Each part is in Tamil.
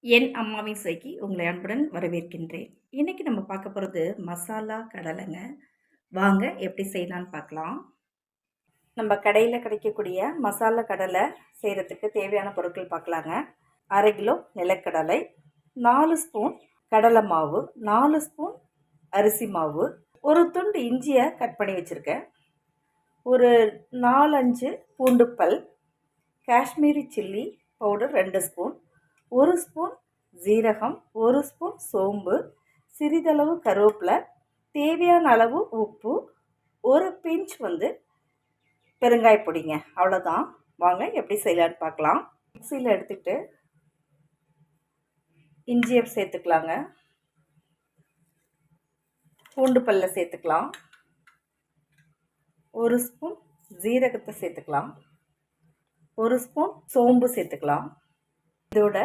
என் அம்மாவின் சுவைக்கு உங்களை அன்புடன் வரவேற்கின்றேன். இன்னைக்கு நம்ம பார்க்க போகிறது மசாலா கடலைங்க. வாங்க எப்படி செய்யலான்னு பார்க்கலாம். நம்ம கடையில் கிடைக்கக்கூடிய மசாலா கடலை செய்கிறதுக்கு தேவையான பொருட்கள் பார்க்கலாங்க. 1/2 கிலோ நிலக்கடலை, 4 ஸ்பூன் கடலை மாவு, 4 ஸ்பூன் அரிசி மாவு, ஒரு துண்டு இஞ்சியை கட் பண்ணி வச்சுருக்கேன், ஒரு 4-5 பூண்டு பல், Kashmiri chilli powder 2 spoon, 1 spoon ஜீரகம், 1 ஸ்பூன் சோம்பு, சிறிதளவு கருவேப்பிலை, தேவையான அளவு உப்பு, ஒரு பிஞ்ச் பெருங்காய பொடிங்க. அவ்வளோதான். வாங்க எப்படி செய்யலான்னு பார்க்கலாம். மிக்சியில் எடுத்துக்கிட்டு இஞ்சியை சேர்த்துக்கலாங்க, பூண்டு பல்ல சேர்த்துக்கலாம், 1 ஸ்பூன் ஜீரகத்தை சேர்த்துக்கலாம், 1 ஸ்பூன் சோம்பு சேர்த்துக்கலாம், இதோட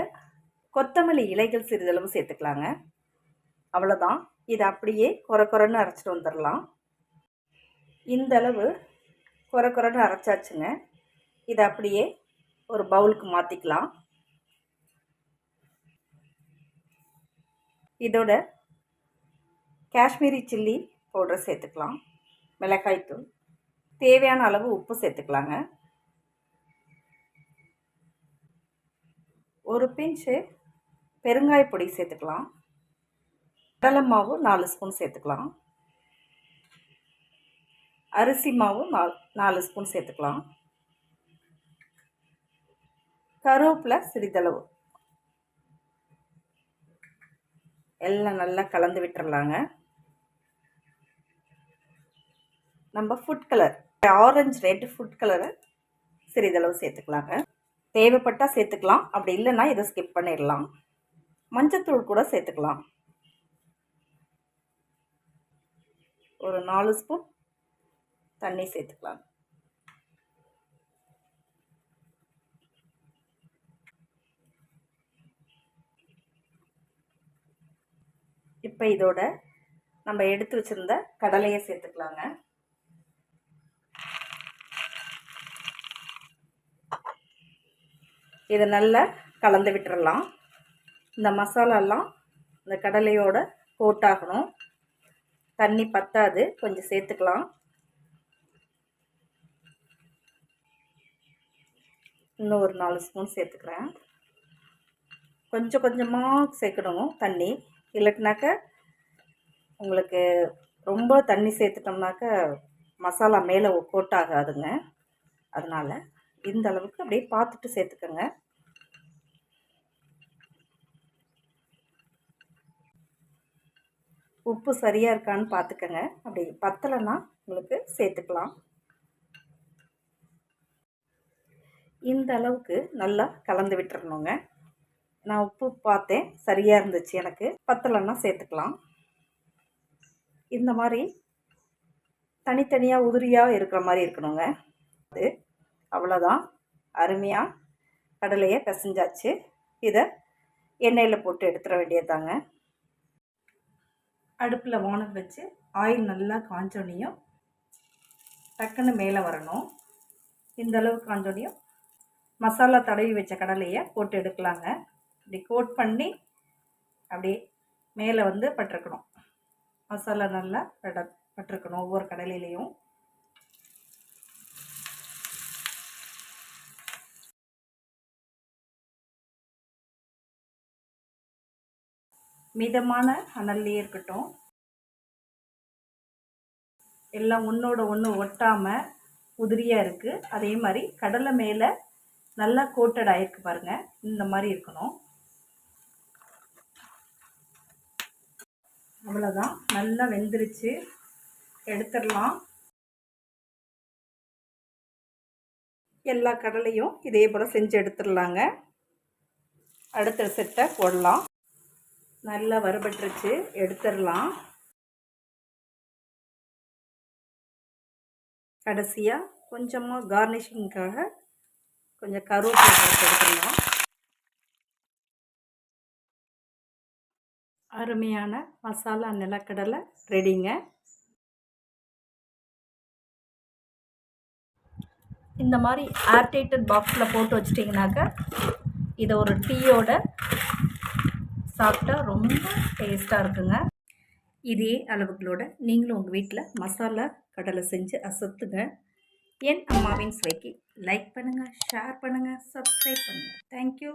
கொத்தமல்லி இலைகள் சிறிதளவு சேர்த்துக்கலாங்க. அவ்வளோதான். இதை அப்படியே கொரன்னு அரைச்சிட்டு வந்துடலாம். இந்த அளவு கொரன்னு அரைச்சாச்சுங்க. இதை அப்படியே ஒரு பவுலுக்கு மாற்றிக்கலாம். இதோட காஷ்மீரி சில்லி பவுடர் சேர்த்துக்கலாம், மிளகாய்த்தூள், தேவையான அளவு உப்பு சேர்த்துக்கலாங்க, ஒரு பிஞ்சு பெருங்காய பொடி சேர்த்துக்கலாம், கடலை மாவு 4 ஸ்பூன் சேர்த்துக்கலாம், அரிசி மாவு 4 ஸ்பூன் சேர்த்துக்கலாம், கருவேப்பிலை சிறிதளவு, எல்லாம் நல்லா கலந்து விட்டுறலாங்க. நம்ம food colour orange red food கலரை சிறிதளவு சேர்த்துக்கலாங்க. தேவைப்பட்டால் சேர்த்துக்கலாம், அப்படி இல்லைன்னா இதை ஸ்கிப் பண்ணிடலாம். மஞ்சத்தூள் கூட சேர்த்துக்கலாம், ஒரு 4 ஸ்பூன் தண்ணி சேர்த்துக்கலாம். இப்போ இதோட நம்ம எடுத்து வச்சிருந்த கடலையை சேர்த்துக்கலாங்க. இதை நல்லா கலந்து விட்டுறலாம். இந்த மசாலாலாம் இந்த கடலையோட கோட்டாகணும். தண்ணி பத்தாது, கொஞ்சம் சேர்த்துக்கலாம். இன்னும் ஒரு 4 ஸ்பூன் சேர்த்துக்கிறேன். கொஞ்சம் கொஞ்சமாக சேர்க்கணும் தண்ணி, இல்லாட்டினாக்க உங்களுக்கு ரொம்ப தண்ணி சேர்த்துட்டோம்னாக்க மசாலா மேலே கோட்டாகாதுங்க. அதனால் இந்த அளவுக்கு அப்படியே பார்த்துட்டு சேர்த்துக்கோங்க. உப்பு சரியாக இருக்கான்னு பார்த்துக்கோங்க. அப்படி பத்தலைன்னா உங்களுக்கு சேர்த்துக்கலாம். இந்த அளவுக்கு நல்லா கலந்து விட்டுறணுங்க. நான் உப்பு பார்த்தேன், சரியாக இருந்துச்சு, எனக்கு பத்தலைன்னா சேர்த்துக்கலாம். இந்த மாதிரி தனித்தனியாக உதிரியாக இருக்கிற மாதிரி இருக்கணுங்க. அது அவ்வளோதான். அருமையாக கடலையை பிசைஞ்சாச்சு. இதை எண்ணெயில் போட்டு எடுத்துட வேண்டியதாங்க. அடுப்பில் வானல் வச்சு ஆயில் நல்லா காஞ்சோனையும் டக்குன்னு மேலே வரணும். இந்த அளவு காஞ்சோனையும் மசாலா தடவி வச்ச கடலையை போட்டு எடுக்கலாங்க. இப்படி கோட் பண்ணி அப்படியே மேலே பட்டிருக்கணும். மசாலா நல்லா பட்டிருக்கணும் ஒவ்வொரு கடலையிலையும். மிதமான அனல்லையே இருக்கட்டும். எல்லாம் ஒன்றோட ஒன்று ஒட்டாமல் உதிரியாக இருக்குது. அதே மாதிரி கடலை மேலே நல்லா கோட்டட் ஆகிருக்கு பாருங்கள். இந்த மாதிரி இருக்கணும். அவ்வளோதான். நல்லா வெந்துருச்சு, எடுத்துடலாம். எல்லா கடலையும் இதே போல் செஞ்சு எடுத்துடலாங்க. அடுத்த செட்டை போடலாம். நல்லா வறுபட்டுருச்சு, எடுத்துடலாம். கடைசியாக கொஞ்சமாக கார்னிஷிங்காக கொஞ்சம் கருவேப்பிலை எடுத்துடலாம். அருமையான மசாலா நிலக்கடலை ரெடிங்க. இந்த மாதிரி ஏர்டைட்டட் பாக்ஸில் போட்டு வச்சிட்டிங்கனாக்கா இதை ஒரு டீயோட சாப்பிட்டா ரொம்ப டேஸ்ட்டாக இருக்குங்க. இதே அளவுகளோட நீங்களும் உங்கள் வீட்டில் மசாலா கடலை செஞ்சு அசத்துங்க. என் அம்மாவின் சுவைக்கு லைக் பண்ணுங்கள், ஷேர் பண்ணுங்கள், சப்ஸ்கிரைப் பண்ணுங்கள். தேங்க்யூ.